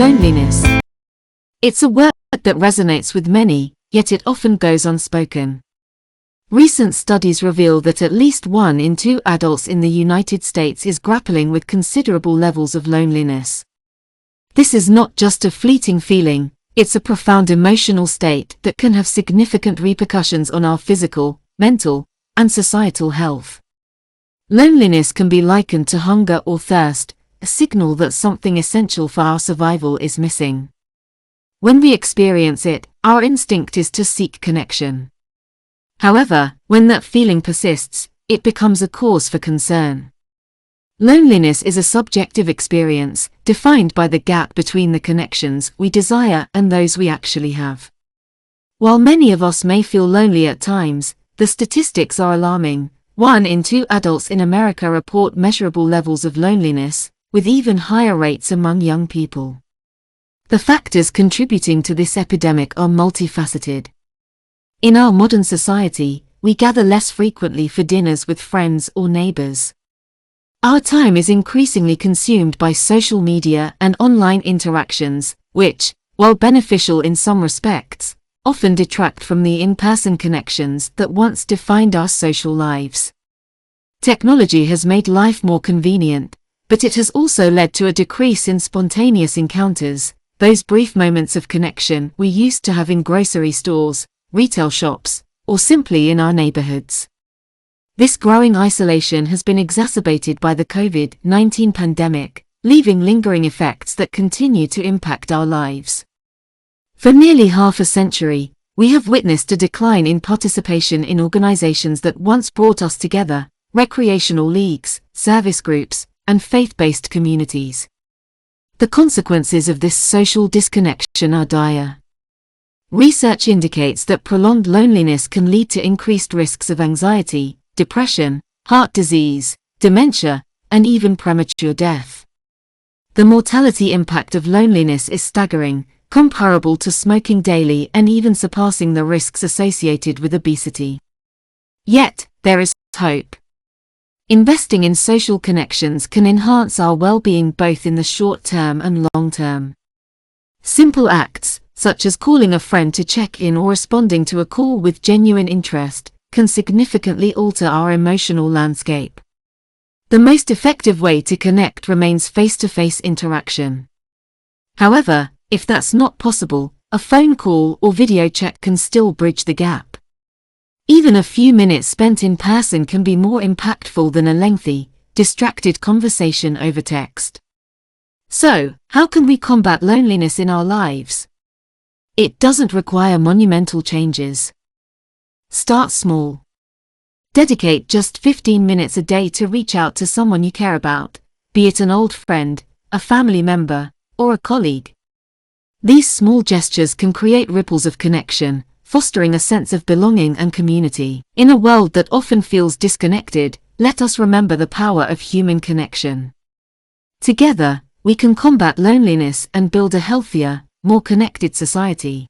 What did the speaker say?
Loneliness. It's a word that resonates with many, yet it often goes unspoken. Recent studies reveal that at least 1 in 2 adults in the United States is grappling with considerable levels of loneliness. This is not just a fleeting feeling, it's a profound emotional state that can have significant repercussions on our physical, mental, and societal health. Loneliness can be likened to hunger or thirst, a signal that something essential for our survival is missing. When we experience it, our instinct is to seek connection. However, when that feeling persists, it becomes a cause for concern. Loneliness is a subjective experience, defined by the gap between the connections we desire and those we actually have. While many of us may feel lonely at times, the statistics are alarming. 1 in 2 adults in America report measurable levels of loneliness, with even higher rates among young people. The factors contributing to this epidemic are multifaceted. In our modern society, we gather less frequently for dinners with friends or neighbors. Our time is increasingly consumed by social media and online interactions, which, while beneficial in some respects, often detract from the in-person connections that once defined our social lives. Technology has made life more convenient, but it has also led to a decrease in spontaneous encounters, those brief moments of connection we used to have in grocery stores, retail shops, or simply in our neighborhoods. This growing isolation has been exacerbated by the COVID-19 pandemic, leaving lingering effects that continue to impact our lives. For nearly half a century, we have witnessed a decline in participation in organizations that once brought us together, recreational leagues, service groups, and faith-based communities. The consequences of this social disconnection are dire. Research indicates that prolonged loneliness can lead to increased risks of anxiety, depression, heart disease, dementia, and even premature death. The mortality impact of loneliness is staggering, comparable to smoking daily and even surpassing the risks associated with obesity. Yet, there is hope. Investing in social connections can enhance our well-being both in the short term and long term. Simple acts, such as calling a friend to check in or responding to a call with genuine interest, can significantly alter our emotional landscape. The most effective way to connect remains face-to-face interaction. However, if that's not possible, a phone call or video chat can still bridge the gap. Even a few minutes spent in person can be more impactful than a lengthy, distracted conversation over text. So, how can we combat loneliness in our lives? It doesn't require monumental changes. Start small. Dedicate just 15 minutes a day to reach out to someone you care about, be it an old friend, a family member, or a colleague. These small gestures can create ripples of connection, fostering a sense of belonging and community. In a world that often feels disconnected, let us remember the power of human connection. Together, we can combat loneliness and build a healthier, more connected society.